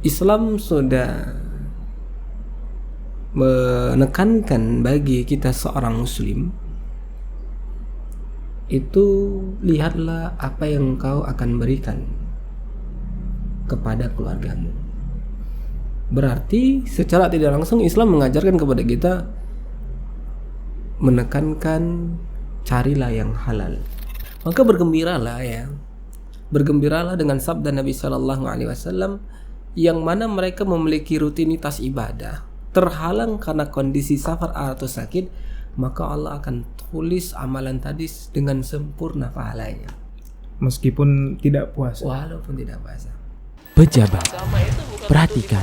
Islam sudah menekankan bagi kita seorang muslim itu, lihatlah apa yang engkau akan berikan kepada keluargamu. Berarti secara tidak langsung Islam mengajarkan kepada kita menekankan carilah yang halal. Maka bergembiralah dengan sabda Nabi Shallallahu Alaihi Wasallam yang mana mereka memiliki rutinitas ibadah terhalang karena kondisi safar atau sakit, maka Allah akan tulis amalan tadi dengan sempurna pahalanya meskipun tidak puasa. walaupun tidak puasa. Pejabat, perhatikan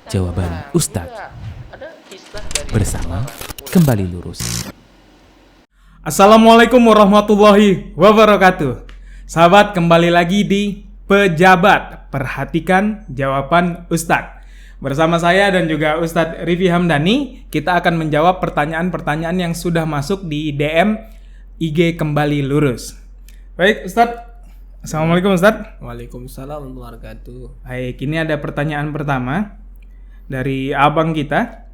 jawaban Ustadz bersama Kembali Lurus. Assalamualaikum warahmatullahi wabarakatuh. Sahabat, kembali lagi di Pejabat, perhatikan jawaban Ustadz. Bersama saya dan juga Ustadz Rifi Hamdani, kita akan menjawab pertanyaan-pertanyaan yang sudah masuk di DM IG Kembali Lurus. Baik Ustadz, Assalamualaikum Ustadz. Waalaikumsalam warahmatullahi wabarakatuh. Baik, ini ada pertanyaan pertama dari abang kita.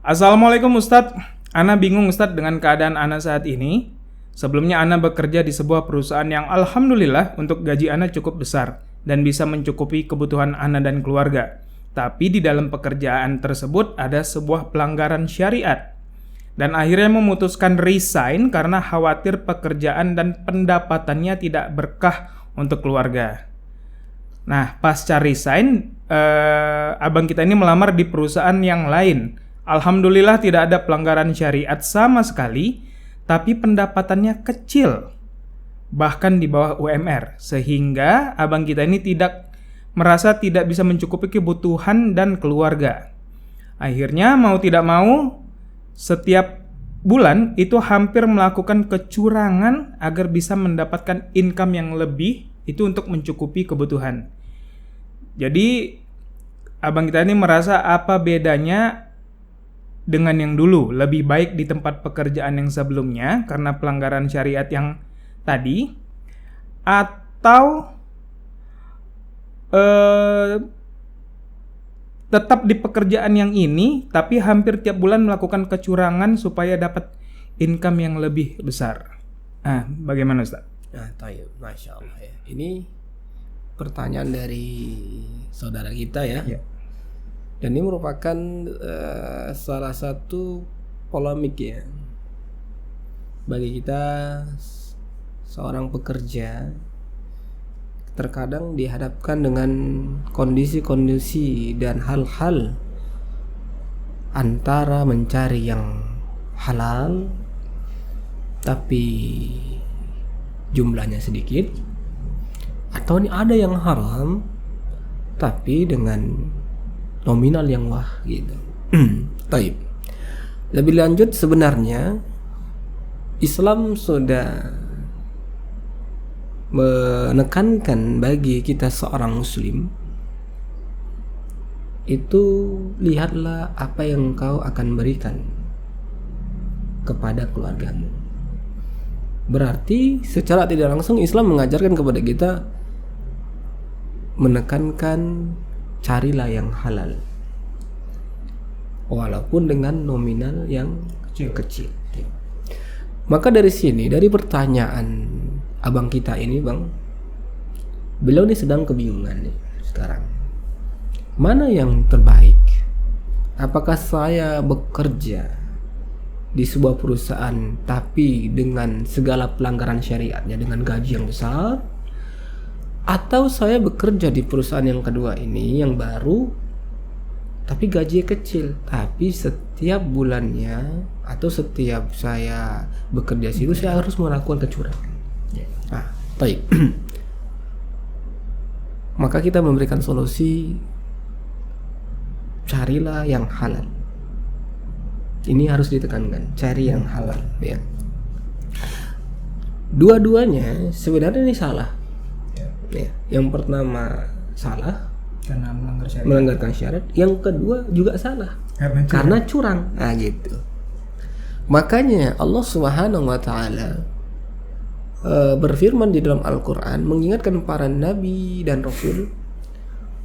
Assalamualaikum Ustadz, Ana bingung Ustadz dengan keadaan Ana saat ini. Sebelumnya Ana bekerja di sebuah perusahaan yang alhamdulillah untuk gaji Ana cukup besar dan bisa mencukupi kebutuhan Ana dan keluarga. Tapi di dalam pekerjaan tersebut ada sebuah pelanggaran syariat. Dan akhirnya memutuskan resign karena khawatir pekerjaan dan pendapatannya tidak berkah untuk keluarga. Nah, pasca resign, abang kita ini melamar di perusahaan yang lain. Alhamdulillah tidak ada pelanggaran syariat sama sekali, tapi pendapatannya kecil, bahkan di bawah UMR, sehingga abang kita ini merasa tidak bisa mencukupi kebutuhan dan keluarga. Akhirnya mau tidak mau, setiap bulan itu hampir melakukan kecurangan agar bisa mendapatkan income yang lebih, itu untuk mencukupi kebutuhan. Jadi abang kita ini merasa apa bedanya dengan yang dulu, lebih baik di tempat pekerjaan yang sebelumnya karena pelanggaran syariat yang tadi, atau tetap di pekerjaan yang ini tapi hampir tiap bulan melakukan kecurangan supaya dapat income yang lebih besar. Nah, bagaimana Ustaz? Nah, tayyib, Masya Allah ya. Ini pertanyaan dari saudara kita ya. Dan ini merupakan salah satu polemik ya bagi kita seorang pekerja. Terkadang dihadapkan dengan kondisi-kondisi dan hal-hal antara mencari yang halal tapi jumlahnya sedikit, atau ini ada yang haram tapi dengan nominal yang wah gitu. Taib. Lebih lanjut, sebenarnya Islam sudah menekankan bagi kita seorang muslim itu, lihatlah apa yang engkau akan berikan kepada keluargamu. Berarti secara tidak langsung Islam mengajarkan kepada kita menekankan carilah yang halal walaupun dengan nominal yang kecil. Maka dari sini, dari pertanyaan abang kita ini, bang, beliau ini sedang kebingungan nih sekarang. Mana yang terbaik? Apakah saya bekerja di sebuah perusahaan tapi dengan segala pelanggaran syariatnya dengan gaji yang besar, atau saya bekerja di perusahaan yang kedua ini yang baru tapi gajinya kecil, tapi setiap bulannya atau setiap saya bekerja situ saya harus melakukan kecurangan. Baik. Maka kita memberikan solusi, carilah yang halal. Ini harus ditekankan, cari yang halal ya. Dua-duanya sebenarnya ini salah ya. Yang pertama salah karena melanggar syariat, yang kedua juga salah karena curang. Nah gitu. Makanya Allah Subhanahu wa taala berfirman di dalam Al-Quran mengingatkan para nabi dan rasul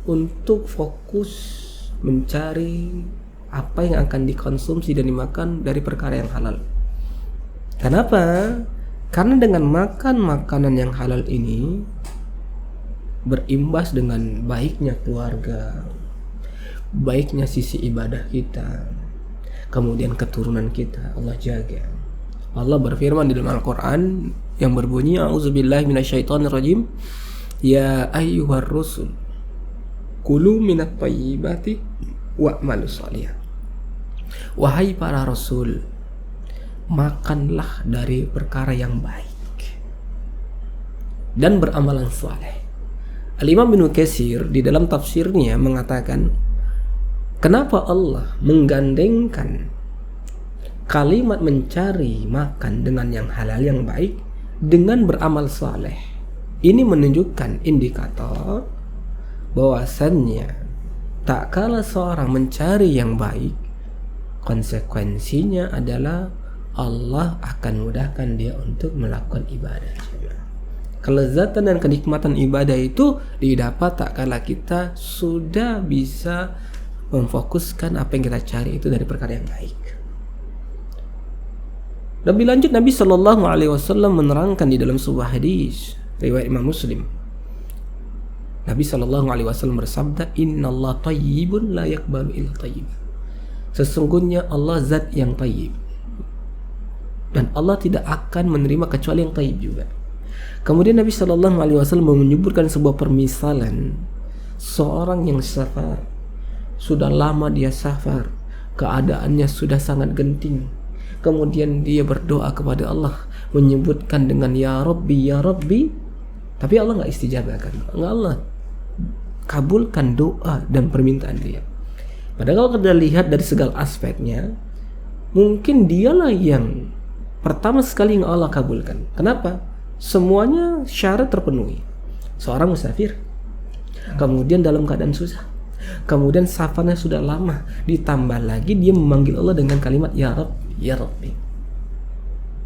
untuk fokus mencari apa yang akan dikonsumsi dan dimakan dari perkara yang halal. Kenapa? Karena dengan makan makanan yang halal ini berimbas dengan baiknya keluarga, baiknya sisi ibadah kita, kemudian keturunan kita Allah jaga. Allah berfirman di dalam Al-Quran yang berbunyi, A'udzubillahi minasyaitonirrajim, ya ayyuhar rusul kulu minat thayyibati wa'malu shalihah. Wahai para rasul, makanlah dari perkara yang baik dan beramalan saleh. Al-Imam Ibnu Katsir di dalam tafsirnya mengatakan, kenapa Allah menggandengkan kalimat mencari makan dengan yang halal yang baik dengan beramal saleh? Ini menunjukkan indikator bahwasannya tak kala seorang mencari yang baik, konsekuensinya adalah Allah akan mudahkan dia untuk melakukan ibadah. Kelezatan dan kenikmatan ibadah itu didapat tak kala kita sudah bisa memfokuskan apa yang kita cari itu dari perkara yang baik. Lebih lanjut, Nabi Shallallahu Alaihi Wasallam menerangkan di dalam sebuah hadis riwayat Imam Muslim. Nabi Shallallahu Alaihi Wasallam bersabda, Inna Allah tayyibun la yakbalu illa tayyib. Sesungguhnya Allah zat yang tayyib, dan Allah tidak akan menerima kecuali yang tayyib juga. Kemudian Nabi Shallallahu Alaihi Wasallam menyebutkan sebuah permisalan seorang yang safar, sudah lama dia safar, keadaannya sudah sangat genting. Kemudian dia berdoa kepada Allah, menyebutkan dengan ya Rabbi, tapi Allah nggak istijabahkan, nggak Allah kabulkan doa dan permintaan dia. Padahal kalau kita lihat dari segala aspeknya, mungkin dialah yang pertama sekali yang Allah kabulkan. Kenapa? Semuanya syarat terpenuhi. Seorang musafir, kemudian dalam keadaan susah, kemudian safarnya sudah lama, ditambah lagi dia memanggil Allah dengan kalimat ya Rabbi.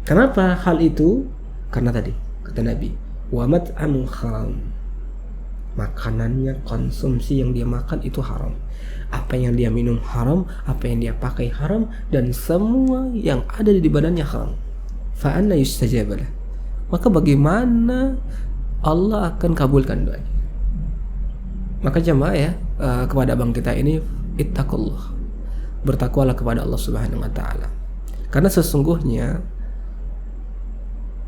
Kenapa hal itu? Karena tadi kata Nabi, wa mat'amu haram, makanannya, konsumsi yang dia makan itu haram, apa yang dia minum haram, apa yang dia pakai haram, dan semua yang ada di badannya haram. Fa anna yustajabalah, maka bagaimana Allah akan kabulkan doanya? Maka jemaah ya, kepada abang kita ini, ittaqullah, bertakwalah kepada Allah Subhanahu wa taala. Karena sesungguhnya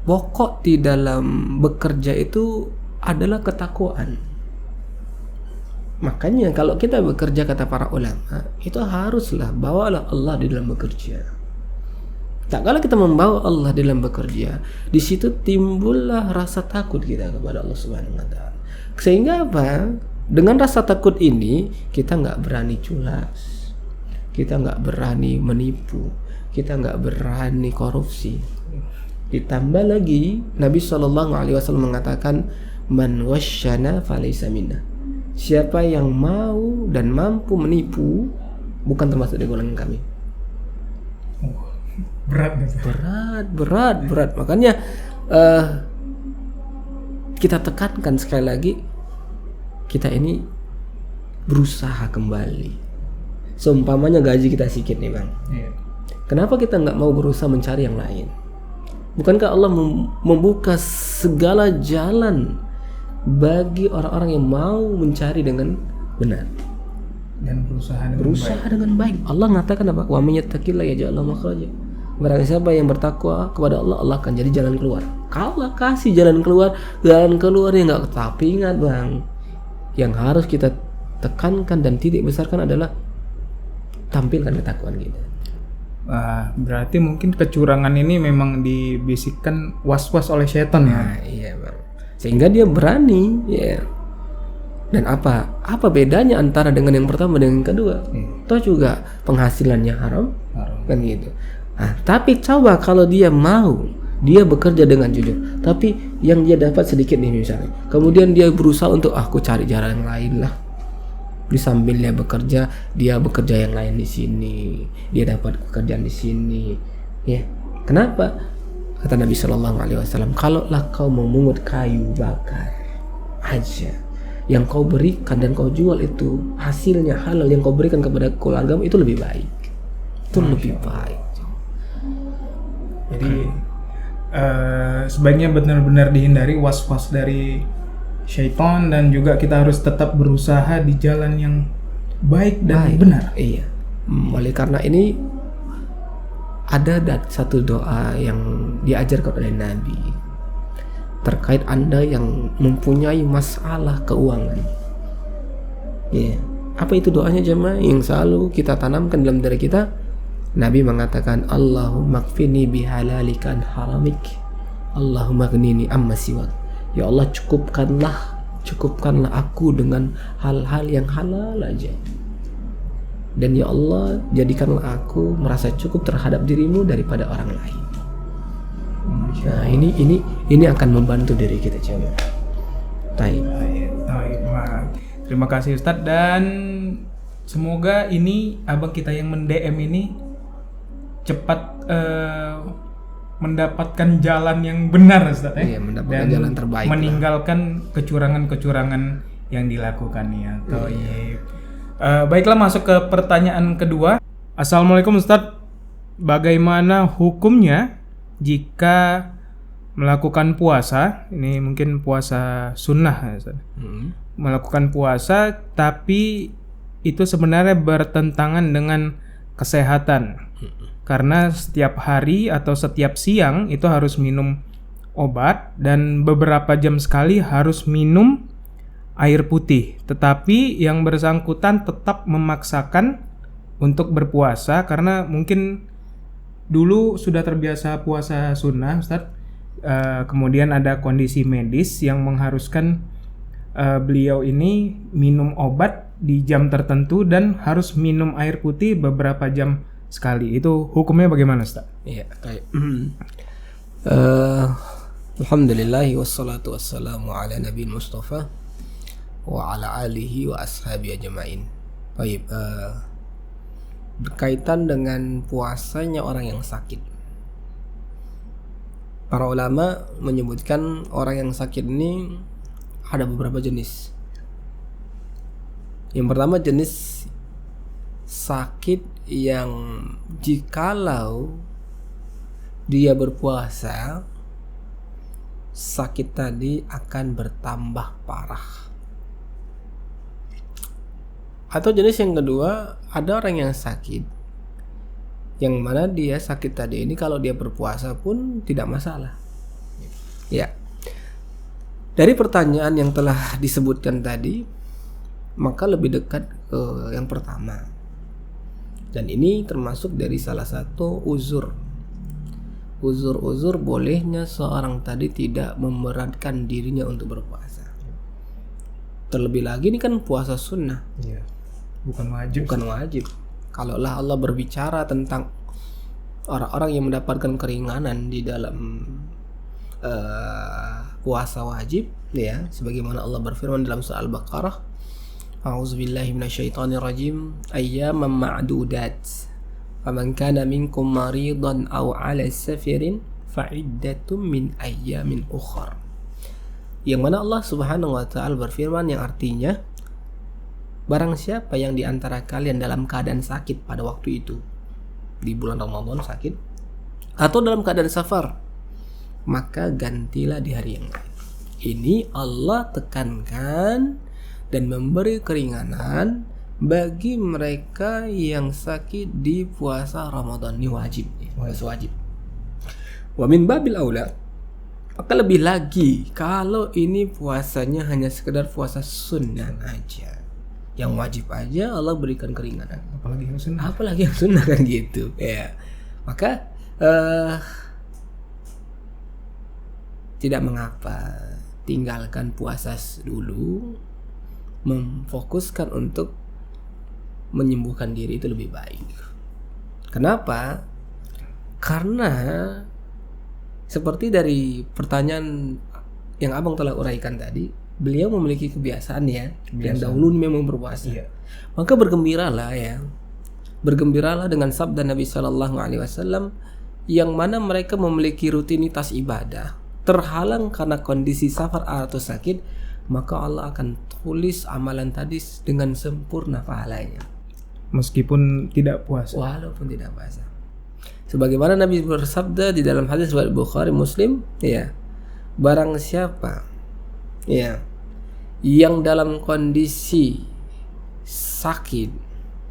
pokok di dalam bekerja itu adalah ketakwaan. Makanya kalau kita bekerja, kata para ulama, itu haruslah bawalah Allah di dalam bekerja. Tak kala kita membawa Allah di dalam bekerja, di situ timbullah rasa takut kita kepada Allah Subhanahu wa taala. Sehingga apa? Dengan rasa takut ini kita nggak berani culas, kita nggak berani menipu, kita nggak berani korupsi. Ditambah lagi Nabi Shallallahu Alaihi Wasallam mengatakan, man wasyana falaysa minna. Siapa yang mau dan mampu menipu bukan termasuk di golongan kami. Berat. Makanya kita tekankan sekali lagi, kita ini berusaha kembali. Seumpamanya gaji kita sedikit nih bang, kenapa kita nggak mau berusaha mencari yang lain? Bukankah Allah membuka segala jalan bagi orang-orang yang mau mencari dengan benar dan berusaha dengan baik. Allah mengatakan apa? Wa may yattaqillaha yaj'al lahu makhraja. Barang siapa yang bertakwa kepada Allah, Allah akan jadi jalan keluar. Kalau kasih jalan keluarnya nggak. Tapi ingat bang, yang harus kita tekankan dan titik besarkan adalah tampilkan ketakwaan kita. Wah, berarti mungkin kecurangan ini memang dibisikkan was-was oleh setan ya. Nah, iya bang. Sehingga dia berani, ya. Dan apa bedanya antara dengan yang pertama dengan yang kedua? Toh juga penghasilannya haram. Kan gitu. Nah, tapi coba kalau dia mau, dia bekerja dengan jujur, tapi yang dia dapat sedikit nih misalnya, kemudian dia berusaha untuk aku cari jalan yang lain lah. Di sambil dia bekerja yang lain di sini, dia dapat pekerjaan di sini, ya. Kenapa? Kata Nabi Shallallahu Alaihi Wasallam, kalaulah kau memungut kayu bakar aja, yang kau berikan dan kau jual itu hasilnya halal, yang kau berikan kepada keluargamu itu lebih baik. Itu lebih baik. Jadi sebaiknya benar-benar dihindari was-was dari syaitan, dan juga kita harus tetap berusaha di jalan yang baik dan benar. Iya. Oleh karena ini ada satu doa yang diajarkan oleh Nabi terkait Anda yang mempunyai masalah keuangan. Iya. Apa itu doanya jemaah yang selalu kita tanamkan dalam diri kita? Nabi mengatakan, Allahumma kfini bihalalika an haramik, Allahumma ghnini amma siwak. Ya Allah, cukupkanlah aku dengan hal-hal yang halal aja. Dan ya Allah, jadikanlah aku merasa cukup terhadap dirimu daripada orang lain. Nah, ini akan membantu diri kita coba. Taib. Terima kasih Ustadz, dan semoga ini abang kita yang men-DM ini cepat mendapatkan jalan yang benar, Ustaz, ya? Iya, mendapatkan dan jalan terbaik, meninggalkan kecurangan-kecurangan yang dilakukan ya. Baiklah, masuk ke pertanyaan kedua. Assalamualaikum Ustaz, bagaimana hukumnya jika melakukan puasa? Ini mungkin puasa sunnah ya, Ustaz. Melakukan puasa tapi itu sebenarnya bertentangan dengan kesehatan. Karena setiap hari atau setiap siang itu harus minum obat, dan beberapa jam sekali harus minum air putih. Tetapi yang bersangkutan tetap memaksakan untuk berpuasa karena mungkin dulu sudah terbiasa puasa sunnah, Ustaz. Kemudian ada kondisi medis yang mengharuskan beliau ini minum obat di jam tertentu dan harus minum air putih beberapa jam sekali. Itu hukumnya bagaimana, Ustaz? Iya, baik. Alhamdulillah wassalatu wassalamu ala nabi Mustafa wa ala alihi wa ashabi ajma'in. Baik, berkaitan dengan puasanya orang yang sakit. Para ulama menyebutkan orang yang sakit ini ada beberapa jenis. Yang pertama, jenis sakit yang jikalau dia berpuasa, sakit tadi akan bertambah parah. Atau jenis yang kedua, ada orang yang sakit yang mana dia sakit tadi ini kalau dia berpuasa pun tidak masalah. Ya. Dari pertanyaan yang telah disebutkan tadi, maka lebih dekat ke yang pertama. Dan ini termasuk dari salah satu uzur bolehnya seorang tadi tidak memberatkan dirinya untuk berpuasa. Terlebih lagi ini kan puasa sunnah, bukan wajib. Kalaulah Allah berbicara tentang orang-orang yang mendapatkan keringanan di dalam puasa wajib, ya, sebagaimana Allah berfirman dalam surah Al-Baqarah, A'udzubillahi minasyaitonirrajim, ayyaman ma'dudat, faman kana minkum maridan aw 'ala safarin fa'iddatun min ayyamin ukhra. Yang mana Allah Subhanahu wa taala berfirman yang artinya, barang siapa yang di antara kalian dalam keadaan sakit pada waktu itu, di bulan Ramadan sakit, atau dalam keadaan safar, maka gantilah di hari yang lain. Ini Allah tekankan dan memberi keringanan bagi mereka yang sakit di puasa Ramadan. Ini wajib, puasa wajib. Wa min babil aula, maka lebih lagi kalau ini puasanya hanya sekedar puasa sunnah aja, yang wajib aja Allah berikan keringanan, apalagi yang sunnah kan gitu ya. Maka tidak mengapa tinggalkan puasa dulu, memfokuskan untuk menyembuhkan diri itu lebih baik. Kenapa? Karena seperti dari pertanyaan yang abang telah uraikan tadi, beliau memiliki kebiasaan ya, yang dahulu memang berpuasa. Maka bergembiralah ya, bergembiralah dengan sabda Nabi Shallallahu Alaihi Wasallam yang mana mereka memiliki rutinitas ibadah, terhalang karena kondisi safar atau sakit, maka Allah akan tulis amalan tadi dengan sempurna pahalanya, Meskipun tidak puasa. walaupun tidak puasa. Sebagaimana Nabi bersabda di dalam hadis riwayat Bukhari Muslim, ya, barang siapa ya yang dalam kondisi sakit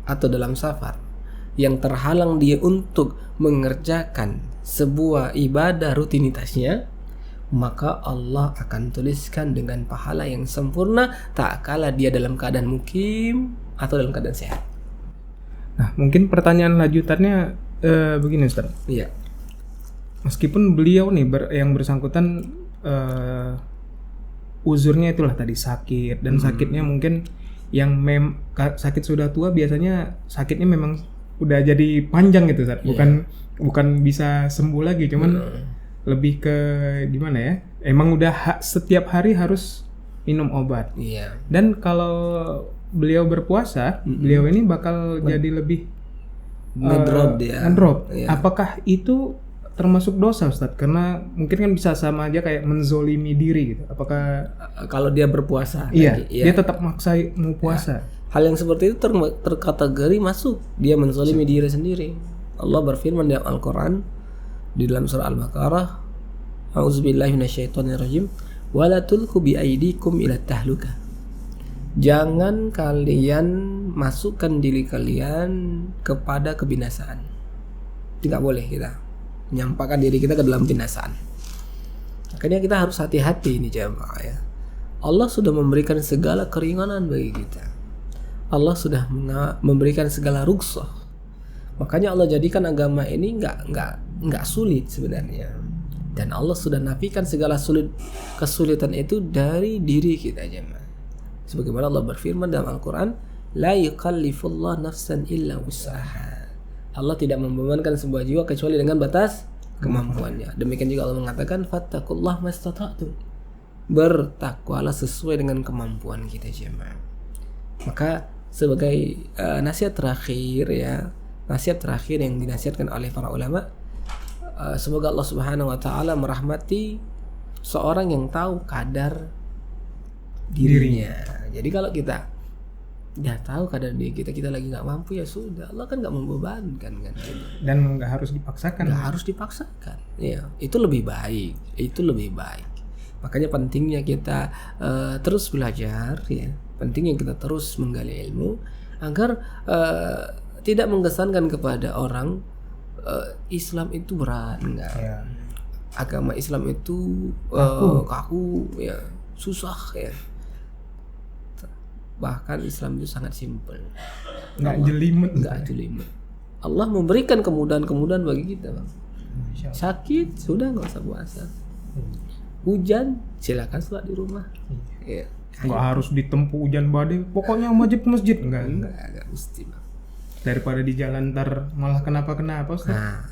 atau dalam safar yang terhalang dia untuk mengerjakan sebuah ibadah rutinitasnya, maka Allah akan tuliskan dengan pahala yang sempurna tak kala dia dalam keadaan mukim atau dalam keadaan sehat. Nah, mungkin pertanyaan lanjutannya begini Ustaz. Iya. Meskipun beliau nih yang bersangkutan uzurnya itulah tadi sakit, dan sakitnya mungkin yang sakit sudah tua biasanya sakitnya memang udah jadi panjang gitu Ustaz. Bukan bisa sembuh lagi, cuman lebih ke gimana ya? Emang udah setiap hari harus minum obat. Iya. Dan kalau beliau berpuasa, beliau ini bakal jadi lebih Ngedrop dia. ngedrop. Iya. Apakah itu termasuk dosa Ustadz? Karena mungkin kan bisa sama aja kayak menzolimi diri gitu. Apakah Kalau dia berpuasa, iya, tadi, dia tetap maksa mau puasa? hal yang seperti itu terkategori masuk dia menzalimi diri sendiri. Allah berfirman dalam Al-Quran di dalam surah Al-Baqarah, A'udzubillahi minasyaitonirrajim, wala tulqu biaidikum ila tahluka. Jangan kalian masukkan diri kalian kepada kebinasaan. Tidak boleh kita menyampaikan diri kita ke dalam binasaan. Makanya kita harus hati-hati ini jamaah ya. Allah sudah memberikan segala keringanan bagi kita. Allah sudah memberikan segala rukhsah. Makanya Allah jadikan agama ini nggak sulit sebenarnya. Dan Allah sudah nafikan segala kesulitan itu dari diri kita jemaah. Sebagaimana Allah berfirman dalam Al-Quran, la yukallifullah nafsan illa wus'aha. Allah tidak membebankan sebuah jiwa kecuali dengan batas kemampuannya. Demikian juga Allah mengatakan, fattakullah mastata'tum. Bertakwalah sesuai dengan kemampuan kita jemaah. Maka sebagai nasihat terakhir ya, nasihat terakhir yang dinasihatkan oleh para ulama, semoga Allah Subhanahu wa taala merahmati seorang yang tahu kadar dirinya. Jadi kalau kita udah tahu kadar diri kita lagi nggak mampu, ya sudah, Allah kan nggak membebankan kan. Dan nggak harus dipaksakan. Nggak harus dipaksakan. Ya, itu lebih baik. Itu lebih baik. Makanya pentingnya kita terus belajar ya. Pentingnya kita terus menggali ilmu agar tidak mengesankan kepada orang Islam itu berat, enggak. Ya. Agama Islam itu kaku ya, susah ya. Bahkan Islam itu sangat simpel. Nggak jelimet. Nggak jelimet. Allah memberikan kemudahan-kemudahan bagi kita, Bang. Sakit sudah nggak usah puasa. Hujan silakan sholat di rumah. Ya. Nggak harus ditempuh hujan badai. Pokoknya wajib ke masjid. Enggak Mesti, Bang. Daripada di jalan ntar malah kenapa-kenapa Ustaz. Nah,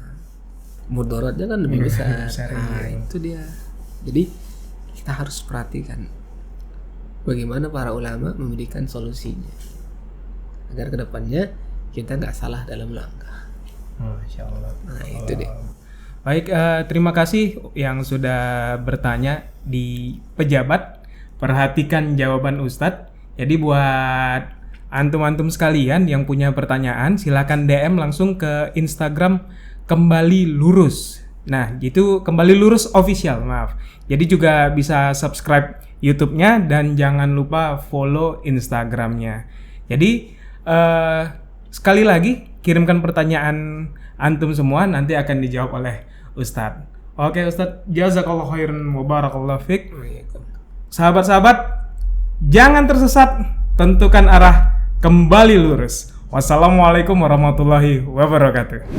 mudaratnya kan lebih besar. Nah, itu dia. Jadi kita harus perhatikan bagaimana para ulama memberikan solusinya agar kedepannya kita nggak salah dalam langkah. Masya Allah. Nah, itu deh. Baik, terima kasih yang sudah bertanya di pejabat. Perhatikan jawaban Ustadz. Jadi buat antum-antum sekalian yang punya pertanyaan, silakan DM langsung ke Instagram Kembali Lurus. Nah, itu Kembali Lurus Official, maaf. Jadi juga bisa subscribe YouTube-nya dan jangan lupa follow Instagram-nya. Jadi sekali lagi kirimkan pertanyaan antum semua, nanti akan dijawab oleh Ustadz. Oke Ustadz, jazakallahu khairan wa barakallahu fiik. Sahabat-sahabat, jangan tersesat, tentukan arah, kembali lurus. Wassalamualaikum warahmatullahi wabarakatuh.